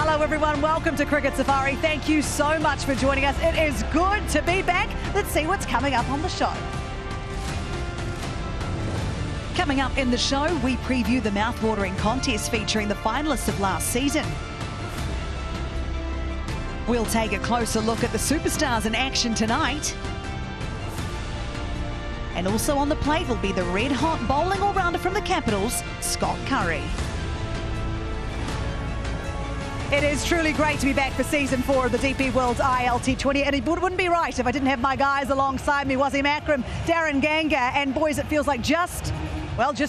Hello everyone, welcome to Cricket Safari. Thank you so much for joining us. It is good to be back. Let's see what's coming up on the show. Coming up in the show, we preview the mouth-watering contest featuring the finalists of last season. We'll take a closer look at the superstars in action tonight. And also on the plate will be the red-hot bowling all-rounder from the Capitals, Scott Curry. It is truly great to be back for Season 4 of the DP World's ILT20, and it wouldn't be right if I didn't have my guys alongside me, Wasim Akram, Darren Ganga, and boys, it feels like just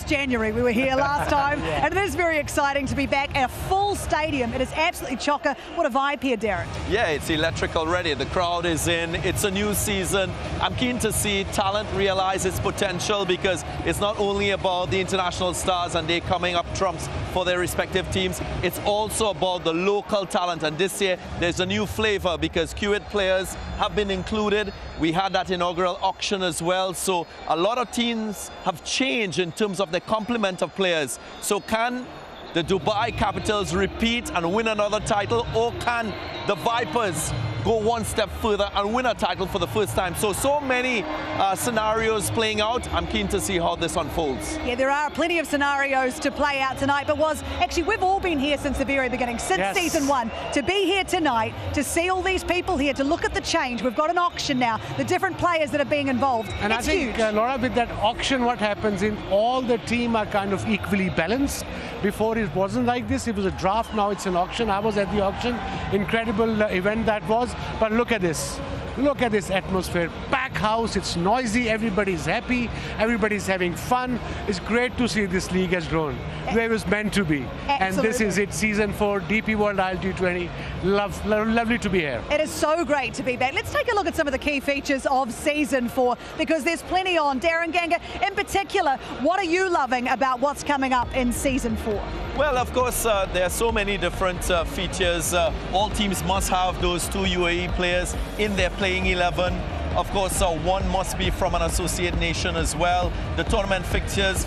January. We were here last time, and it is very exciting to be back at a full stadium. It is absolutely chocker. What a vibe here, Darren. Yeah, it's electric already. The crowd is in. It's a new season. I'm keen to see talent realize its potential, because it's not only about the international stars and they coming up trumps for their respective teams. It's also about the local talent, and this year there's a new flavor because Kuwait players have been included. We had that inaugural auction as well, so a lot of teams have changed in terms of the complement of players. So can the Dubai Capitals repeat and win another title, or can the Vipers go one step further and win a title for the first time? So many scenarios playing out. I'm keen to see how this unfolds. Yeah, there are plenty of scenarios to play out tonight, but actually we've all been here since the very beginning, since Season 1. To be here tonight, to see all these people here, to look at the change. We've got an auction now, the different players that are being involved. And it's I think, huge. Laura, with that auction, what happens in all the team are kind of equally balanced. Before it wasn't like this, it was a draft, now it's an auction. I was at the auction, incredible event that was. But look at this. Look at this atmosphere. Pack house, it's noisy, everybody's happy, everybody's having fun. It's great to see this league has grown where it was meant to be. Absolutely. And this is it, Season 4, DP World ILT20. Lovely to be here. It is so great to be back. Let's take a look at some of the key features of Season 4, because there's plenty on. Darren Ganga, in particular, what are you loving about what's coming up in Season 4? Well, of course, there are so many different features. All teams must have those 2 UAE players in their playing 11. Of course, one must be from an associate nation as well. The tournament fixtures,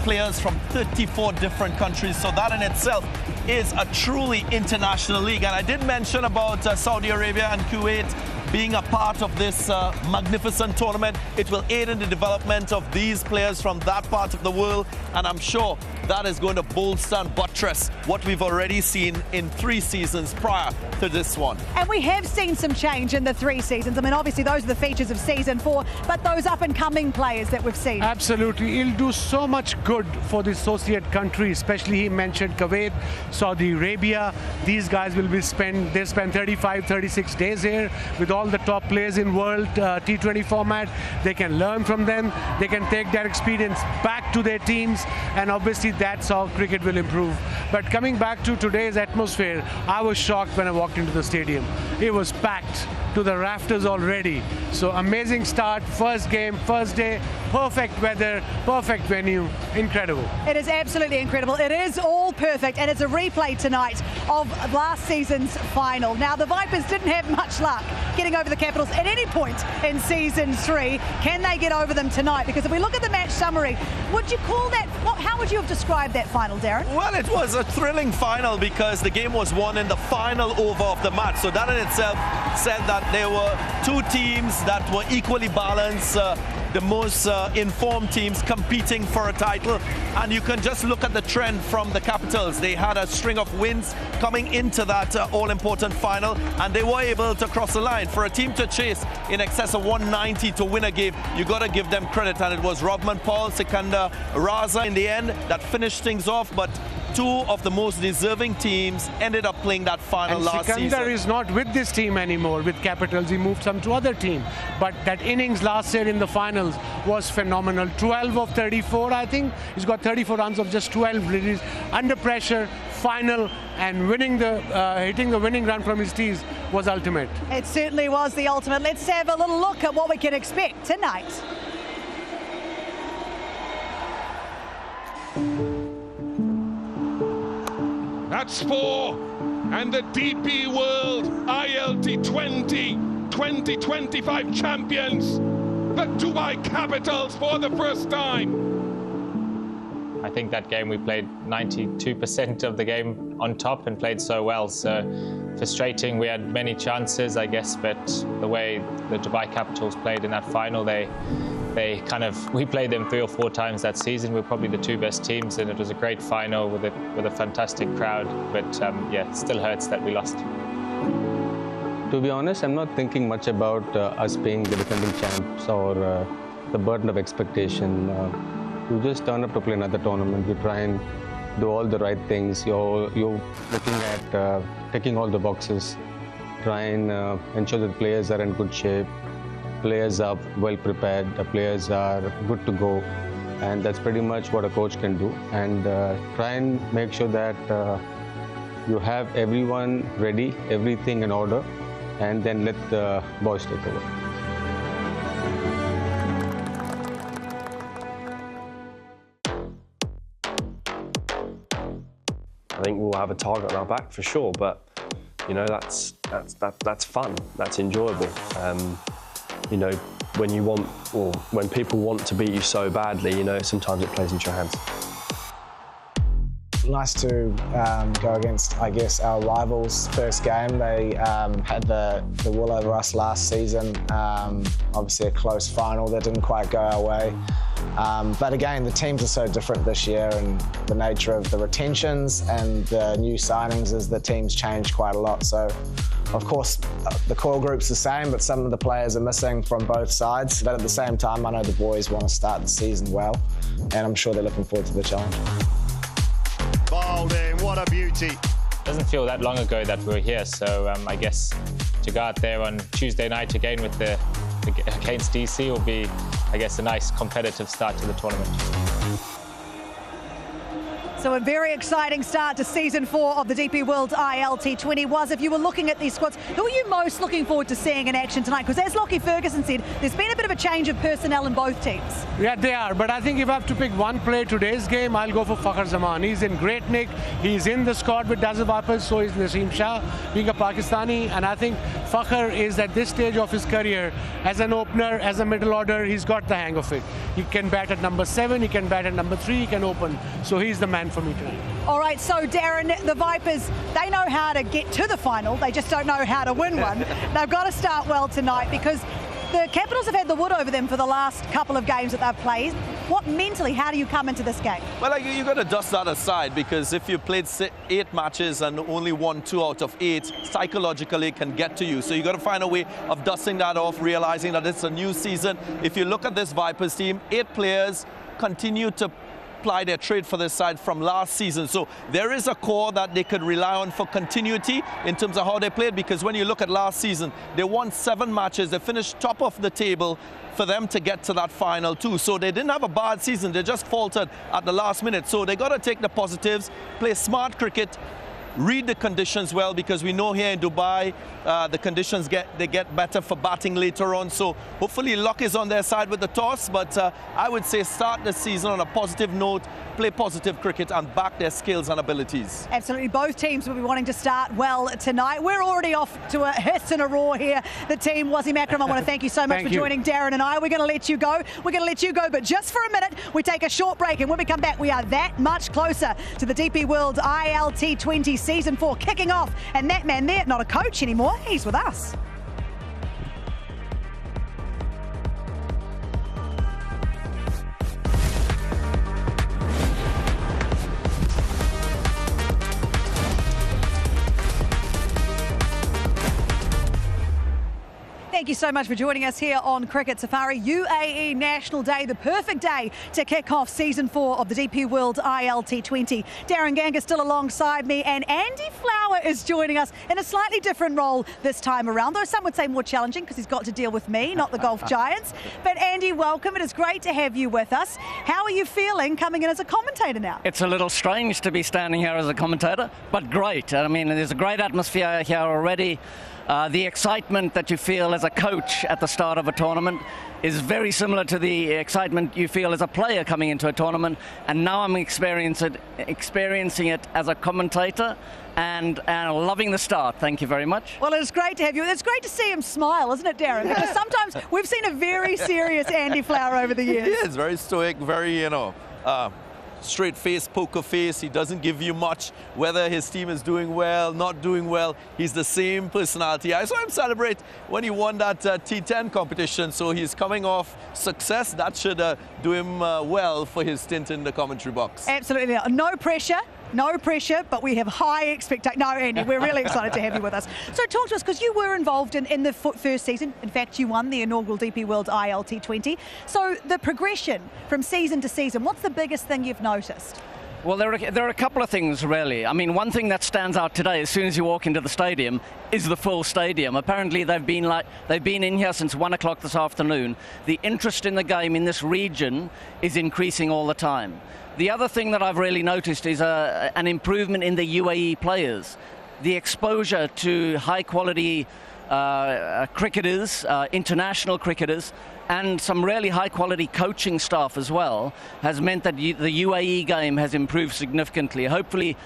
players from 34 different countries. So that in itself is a truly international league. And I did mention about Saudi Arabia and Kuwait being a part of this magnificent tournament. It will aid in the development of these players from that part of the world, and I'm sure that is going to bolster and buttress what we've already seen in 3 seasons prior to this one. And we have seen some change in the 3 seasons. I mean, obviously those are the features of Season 4, but those up-and-coming players that we've seen. Absolutely, it'll do so much good for the associate country, especially he mentioned Kuwait, Saudi Arabia. These guys will be spend 35, 36 days here with all the top players in world T20 format. They can learn from them. They can take their experience back to their teams, and obviously that's how cricket will improve. But coming back to today's atmosphere, I was shocked when I walked into the stadium. It was packed to the rafters already. So amazing start, first game, first day, perfect weather, perfect venue, incredible. It is absolutely incredible. It is all perfect, and it's a replay tonight of last season's final. Now, the Vipers didn't have much luck getting over the Capitals at any point in Season 3. Can they get over them tonight? Because if we look at the match summary, would you call that, how would you have described that final, Darren? Well, it was a thrilling final because the game was won in the final over of the match. So that in itself said that there were 2 teams that were equally balanced, the most informed teams competing for a title. And you can just look at the trend from the Capitals. They had a string of wins coming into that all-important final, and they were able to cross the line. For a team to chase in excess of 190 to win a game, you got to give them credit. And it was Rodman Paul, Sikandar Raza in the end that finished things off. But 2 of the most deserving teams ended up playing that final last season. Sikandar is not with this team anymore, with Capitals. He moved some to other team. But that innings last year in the finals was phenomenal. 12 of 34, I think. He's got 34 runs of just 12 released. Under pressure, final, and winning hitting the winning run from his tees was ultimate. It certainly was the ultimate. Let's have a little look at what we can expect tonight. That's 4, and the DP World ILT20 2025 champions, the Dubai Capitals, for the first time. I think that game we played 92% of the game on top and played so well. So frustrating. We had many chances, I guess, but the way the Dubai Capitals played in that final, we played them 3 or 4 times that season. We're probably the 2 best teams, and it was a great final with a fantastic crowd. But yeah, it still hurts that we lost. To be honest, I'm not thinking much about us being the defending champs or the burden of expectation. You just turn up to play another tournament. You try and do all the right things. You're looking at ticking all the boxes, try and ensure that players are in good shape, players are well prepared, the players are good to go, and that's pretty much what a coach can do. And try and make sure that you have everyone ready, everything in order, and then let the boys take over. I think we'll have a target on our back for sure, but you know that's fun, that's enjoyable. You know, when people want to beat you so badly, you know, sometimes it plays into your hands. Nice to go against, I guess, our rivals' first game. They had the wool over us last season. Obviously a close final that didn't quite go our way. But again, the teams are so different this year, and the nature of the retentions and the new signings is the teams change quite a lot. So, of course, the core group's the same, but some of the players are missing from both sides. But at the same time, I know the boys want to start the season well, and I'm sure they're looking forward to the challenge. Bowling, what a beauty. Doesn't feel that long ago that we were here, so I guess to go out there on Tuesday night again against DC will be, I guess, a nice competitive start to the tournament. So a very exciting start to season 4 of the DP World ILT20 was. If you were looking at these squads, who are you most looking forward to seeing in action tonight? Because as Lockie Ferguson said, there's been a bit of a change of personnel in both teams. Yeah, they are. But I think if I have to pick one player today's game, I'll go for Fakhar Zaman. He's in great nick. He's in the squad with Desert Vipers, so is Naseem Shah, being a Pakistani. And I think Fakhar is at this stage of his career, as an opener, as a middle order, he's got the hang of it. He can bat at number 7, he can bat at number 3, he can open. So he's the man for me tonight. All right, so Darren, the Vipers, they know how to get to the final. They just don't know how to win one. They've got to start well tonight because the Capitals have had the wood over them for the last couple of games that they've played. What mentally, how do you come into this game? Well, you've got to dust that aside, because if you played 8 matches and only won 2 out of 8, psychologically it can get to you. So you've got to find a way of dusting that off, realizing that it's a new season. If you look at this Vipers team, 8 players continue to apply their trade for this side from last season. So there is a core that they could rely on for continuity in terms of how they played, because when you look at last season, they won 7 matches, they finished top of the table for them to get to that final too. So they didn't have a bad season, they just faltered at the last minute. So they got to take the positives, play smart cricket, read the conditions well, because we know here in Dubai the conditions get better for batting later on. So hopefully luck is on their side with the toss, but I would say start the season on a positive note, play positive cricket and back their skills and abilities. Absolutely, both teams will be wanting to start well tonight. We're already off to a hiss and a roar here. The team, Wasim Akram, I want to thank you so much for joining Darren and I. We're going to let you go. We're going to let you go, but just for a minute, we take a short break, and when we come back, we are that much closer to the DP World ILT20 Season 4 kicking off. And that man there, not a coach anymore, he's with us. Thank you so much for joining us here on Cricket Safari. UAE National Day, the perfect day to kick off Season 4 of the DP World ILT20. Darren Ganga still alongside me, and Andy Flower is joining us in a slightly different role this time around, though some would say more challenging because he's got to deal with me, not the Golf Giants. But Andy, welcome. It is great to have you with us. How are you feeling coming in as a commentator now? It's a little strange to be standing here as a commentator, but great. I mean, there's a great atmosphere here already. The excitement that you feel as a coach at the start of a tournament is very similar to the excitement you feel as a player coming into a tournament, and now I'm experiencing it as a commentator and loving the start. Thank you very much. Well, it's great to have you. It's great to see him smile, isn't it, Darren? Because sometimes we've seen a very serious Andy Flower over the years. He is very stoic, very, straight-faced poker face. He doesn't give you much, whether his team is doing well, not doing well. He's the same personality. I saw him celebrate when he won that T10 competition, so he's coming off success. That should do him well for his stint in the commentary box. Absolutely. No pressure. No pressure, but we have high expectations. No, Andy, we're really excited to have you with us. So talk to us, because you were involved in the first season. In fact, you won the inaugural DP World ILT20. So the progression from season to season, what's the biggest thing you've noticed? Well, there are a couple of things, really. I mean, one thing that stands out today, as soon as you walk into the stadium, is the full stadium. Apparently, they've been in here since 1 o'clock this afternoon. The interest in the game in this region is increasing all the time. The other thing that I've really noticed is an improvement in the UAE players. The exposure to high-quality cricketers, international cricketers, and some really high-quality coaching staff as well, has meant that the UAE game has improved significantly. Hopefully,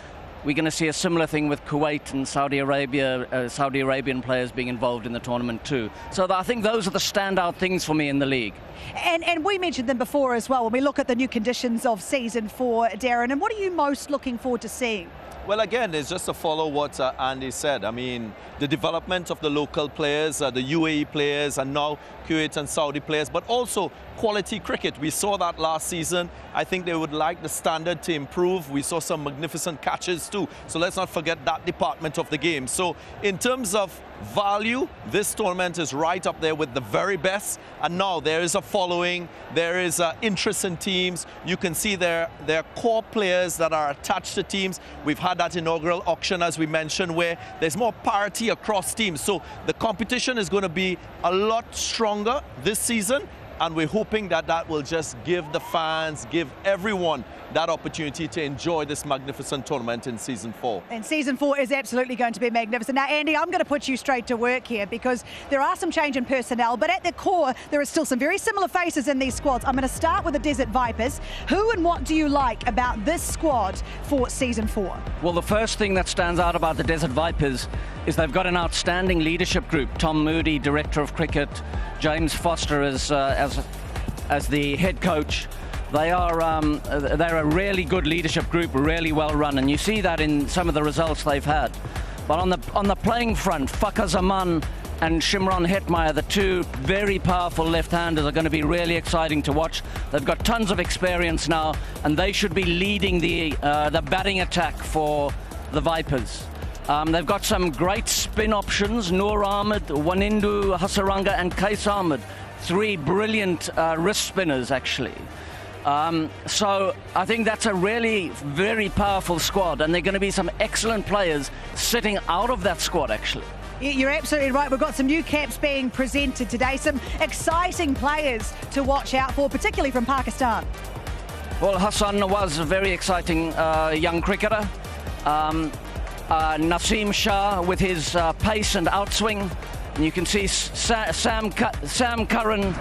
we're going to see a similar thing with Kuwait and Saudi Arabia, Saudi Arabian players being involved in the tournament too. So I think those are the standout things for me in the league. And we mentioned them before as well when we look at the new conditions of season 4, Darren. And what are you most looking forward to seeing? Well, again, it's just to follow what Andy said. I mean, the development of the local players, the UAE players, and now Kuwait and Saudi players, but also quality cricket. We saw that last season. I think they would like the standard to improve. We saw some magnificent catches too. So let's not forget that department of the game. So in terms of value, this tournament is right up there with the very best. And now there is a following, there is interest in teams. You can see there are core players that are attached to teams. We've had that inaugural auction, as we mentioned, where there's more parity across teams. So the competition is going to be a lot stronger this season. And we're hoping that that will just give the fans, give everyone that opportunity to enjoy this magnificent tournament in season 4. And season 4 is absolutely going to be magnificent. Now, Andy, I'm going to put you straight to work here because there are some change in personnel, but at the core, there are still some very similar faces in these squads. I'm going to start with the Desert Vipers. Who and what do you like about this squad for season 4? Well, the first thing that stands out about the Desert Vipers is they've got an outstanding leadership group. Tom Moody, Director of Cricket, James Foster as the head coach. They're a really good leadership group, really well run, and you see that in some of the results they've had. But on the playing front, Fakhar Zaman and Shimron Hetmeyer, the two very powerful left-handers, are going to be really exciting to watch. They've got tons of experience now, and they should be leading the batting attack for the Vipers. They've got some great spin options: Noor Ahmed, Wanindu Hasaranga, and Qais Ahmed. 3 brilliant wrist spinners, actually. So I think that's a really very powerful squad, and there are going to be some excellent players sitting out of that squad, actually. You're absolutely right. We've got some new caps being presented today, some exciting players to watch out for, particularly from Pakistan. Well, Hassan was a very exciting young cricketer. Naseem Shah with his pace and outswing. And you can see Sam Curran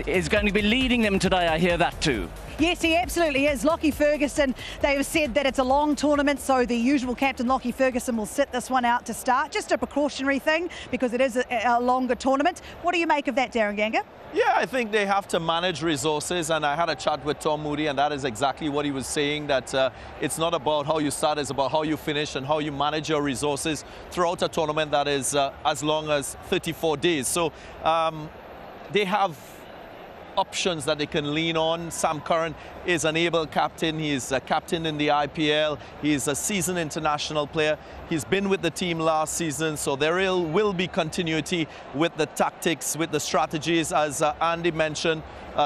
is going to be leading them today. I hear that too. Yes, he absolutely is. Lockie Ferguson, they have said that it's a long tournament, so the usual captain, Lockie Ferguson, will sit this one out to start. Just a precautionary thing, because it is a longer tournament. What do you make of that, Darren Ganga? Yeah, I think they have to manage resources, and I had a chat with Tom Moody, and that is exactly what he was saying, that it's not about how you start, it's about how you finish and how you manage your resources throughout a tournament that is as long as 34 days. So they have options that they can lean on. Sam Curran is an able captain. He's a captain in the IPL. He's a seasoned international player. He's been with the team last season, so there will be continuity with the tactics, with the strategies, as Andy mentioned.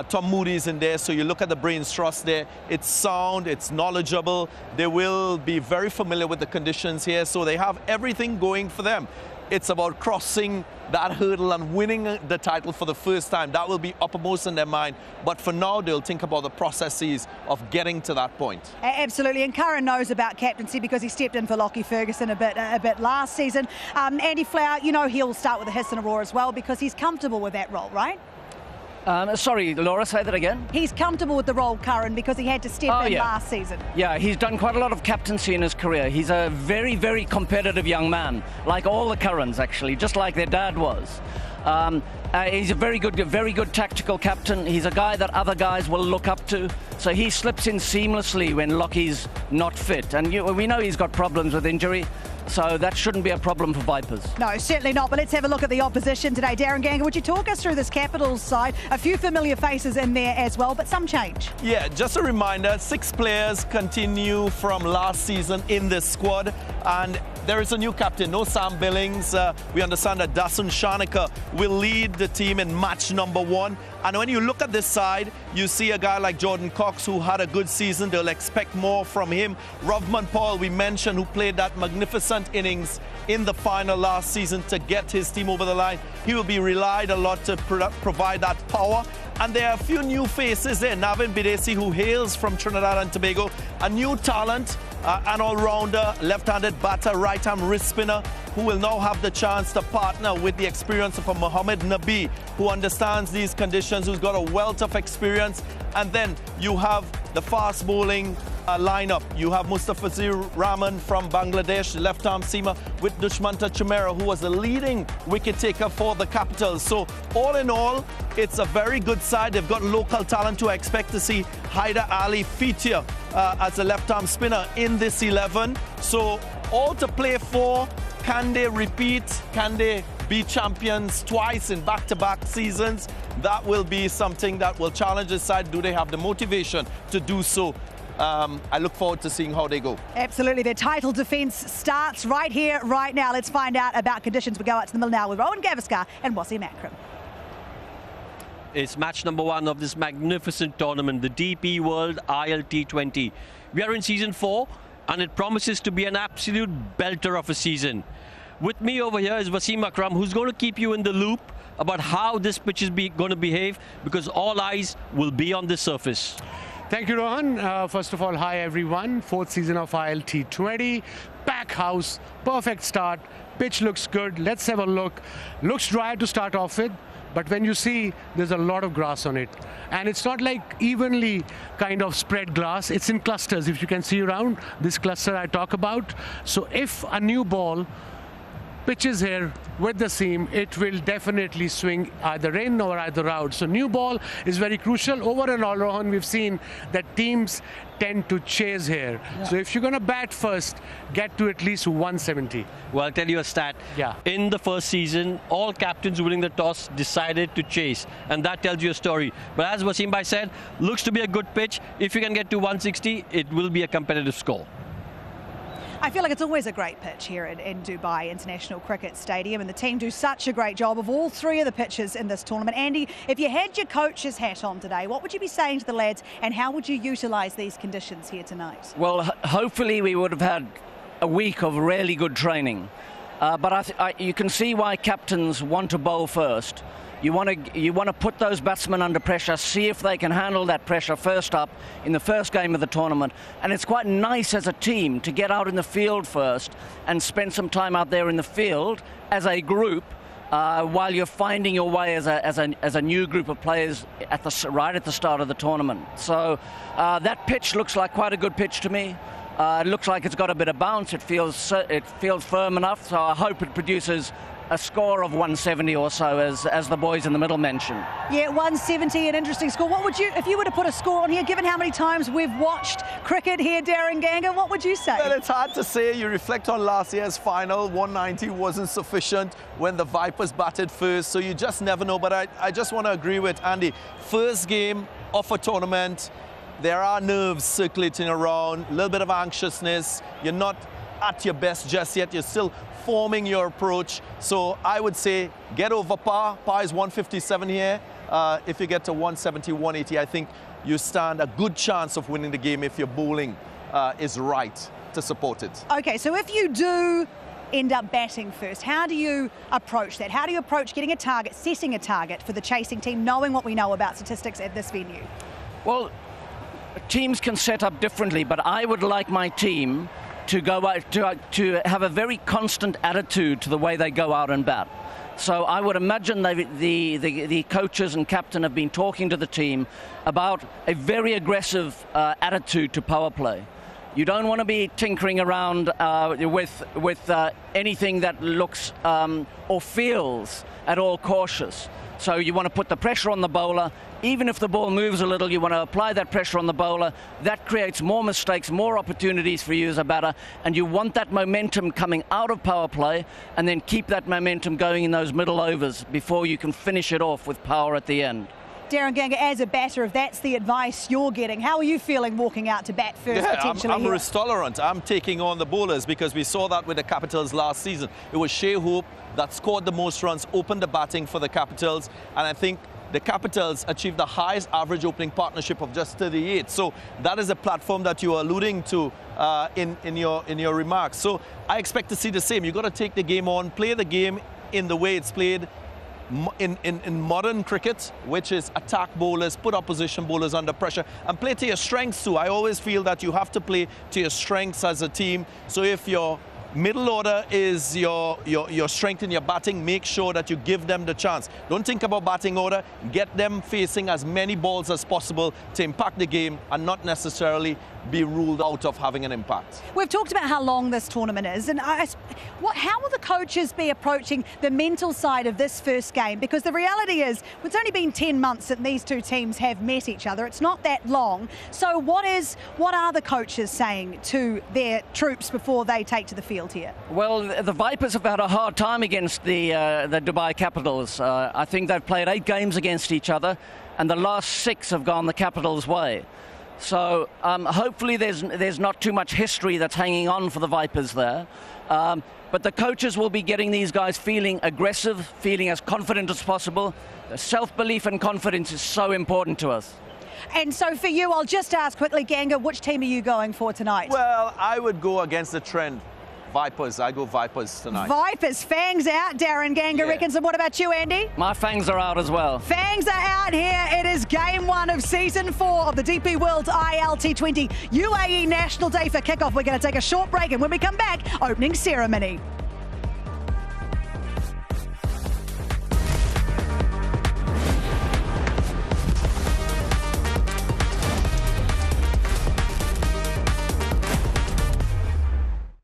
Tom Moody's in there, so you look at the brains trust there. It's sound, it's knowledgeable. They will be very familiar with the conditions here, so they have everything going for them. It's about crossing that hurdle and winning the title for the first time. That will be uppermost in their mind. But for now, they'll think about the processes of getting to that point. Absolutely, and Curran knows about captaincy because he stepped in for Lockie Ferguson a bit last season. Andy Flower, you know he'll start with a hiss and a roar as well because he's comfortable with that role, right? Sorry, Laura, say that again. He's comfortable with the role, Curran, because he had to step in last season. Yeah, he's done quite a lot of captaincy in his career. He's a very, very competitive young man, like all the Currans, actually, just like their dad was. He's a very good tactical captain. He's a guy that other guys will look up to. So he slips in seamlessly when Lockie's not fit. And we know he's got problems with injury. So that shouldn't be a problem for Vipers. No, certainly not. But let's have a look at the opposition today. Darren Ganga, would you talk us through this Capitals side? A few familiar faces in there as well, but some change. Yeah, just a reminder, 6 players continue from last season in this squad. And there is a new captain, no Sam Billings. We understand that Dasun Shanaka will lead the team in match number 1. And when you look at this side, you see a guy like Jordan Cox who had a good season. They'll expect more from him. Rovman Paul, we mentioned, who played that magnificent innings in the final last season to get his team over the line. He will be relied a lot to provide that power. And there are a few new faces there. Navin Bidesi, who hails from Trinidad and Tobago, a new talent, an all-rounder, left-handed batter, right-hand wrist spinner, who will now have the chance to partner with the experience of a Mohammad Nabi, who understands these conditions, who's got a wealth of experience. And then you have the fast bowling lineup. You have Mustafizur Rahman from Bangladesh, left-arm seamer, with Dushmanta Chimera, who was the leading wicket taker for the Capitals. So all in all, it's a very good side. They've got local talent to expect to see Haider Ali feature as a left-arm spinner in this 11. So all to play for. Can they repeat? Can they be champions twice in back-to-back seasons? That will be something that will challenge this side. Do they have the motivation to do so? I look forward to seeing how they go. Absolutely. Their title defence starts right here, right now. Let's find out about conditions. We go out to the middle now with Rowan Gavaskar and Wasim Akram. It's match number 1 of this magnificent tournament, the DP World ILT20. We are in season 4, and it promises to be an absolute belter of a season. With me over here is Wasim Akram, who's going to keep you in the loop about how this pitch is going to behave, because all eyes will be on this surface. Thank you, Rohan. First of all, hi everyone. 4th season of ILT20. Pack house, perfect start. Pitch looks good. Let's have a look. Looks dry to start off with, but when you see, there's a lot of grass on it. And it's not like evenly kind of spread grass. It's in clusters, if you can see around. This cluster I talk about. So if a new ball pitches here with the seam, it will definitely swing either in or either out. So new ball is very crucial. Over and all, Rohan, we've seen that teams tend to chase here. Yeah. So if you're going to bat first, get to at least 170. Well, I'll tell you a stat. Yeah. In the first season, all captains winning the toss decided to chase, and that tells you a story. But as Wasim Bhai said, looks to be a good pitch. If you can get to 160, it will be a competitive score. I feel like it's always a great pitch here in Dubai International Cricket Stadium, and the team do such a great job of all 3 of the pitches in this tournament. Andy, if you had your coach's hat on today, what would you be saying to the lads, and how would you utilise these conditions here tonight? Well, hopefully we would have had a week of really good training. But you can see why captains want to bowl first. You want to put those batsmen under pressure, see if they can handle that pressure first up in the first game of the tournament. And it's quite nice as a team to get out in the field first and spend some time out there in the field as a group while you're finding your way as a new group of players right at the start of the tournament. So that pitch looks like quite a good pitch to me. It looks like it's got a bit of bounce. It feels firm enough. So I hope it produces a score of 170 or so, as the boys in the middle mentioned. Yeah, 170, an interesting score. What would you, if you were to put a score on here, given how many times we've watched cricket here, Darren Ganga, what would you say? Well, it's hard to say. You reflect on last year's final, 190 wasn't sufficient when the Vipers batted first, so you just never know. But I just want to agree with Andy. First game of a tournament, there are nerves circulating around, a little bit of anxiousness. You're not at your best just yet. You're still forming your approach. So I would say get over par. Par is 157 here. If you get to 170, 180, I think you stand a good chance of winning the game if your bowling is right to support it. Okay, so if you do end up batting first, how do you approach that? How do you approach getting a target, setting a target for the chasing team, knowing what we know about statistics at this venue? Well, teams can set up differently, but I would like my team to go out to have a very constant attitude to the way they go out and bat. So I would imagine the coaches and captain have been talking to the team about a very aggressive attitude to power play. You don't want to be tinkering around with anything that looks or feels at all cautious. So you want to put the pressure on the bowler. Even if the ball moves a little, you want to apply that pressure on the bowler. That creates more mistakes, more opportunities for you as a batter, and you want that momentum coming out of power play and then keep that momentum going in those middle overs before you can finish it off with power at the end. Darren Ganger, as a batter, if that's the advice you're getting, how are you feeling walking out to bat first, potentially? I'm risk tolerant. I'm taking on the bowlers because we saw that with the Capitals last season. It was Shea Hope that scored the most runs, opened the batting for the Capitals, and I think the Capitals achieved the highest average opening partnership of just 38. So that is a platform that you are alluding to in your remarks. So I expect to see the same. You've got to take the game on, play the game in the way it's played in modern cricket, which is attack bowlers, put opposition bowlers under pressure, and play to your strengths too. I always feel that you have to play to your strengths as a team. So if your middle order is your strength in your batting, make sure that you give them the chance. Don't think about batting order. Get them facing as many balls as possible to impact the game and not necessarily be ruled out of having an impact. We've talked about how long this tournament is, and how will the coaches be approaching the mental side of this first game? Because the reality is, it's only been 10 months that these two teams have met each other. It's not that long. So what are the coaches saying to their troops before they take to the field here? Well, the Vipers have had a hard time against the Dubai Capitals. I think they've played 8 games against each other, and the last 6 have gone the Capitals' way. So hopefully there's not too much history that's hanging on for the Vipers there. But the coaches will be getting these guys feeling aggressive, feeling as confident as possible. The self-belief and confidence is so important to us. And so for you, I'll just ask quickly, Ganga, which team are you going for tonight? Well, I would go against the trend. Vipers. I go Vipers tonight. Vipers, fangs out, Darren Ganger reckons. And what about you, Andy? My fangs are out as well. Fangs are out here. It is game 1 of season 4 of the DP World ILT20 UAE National Day for kickoff. We're going to take a short break, and when we come back, opening ceremony.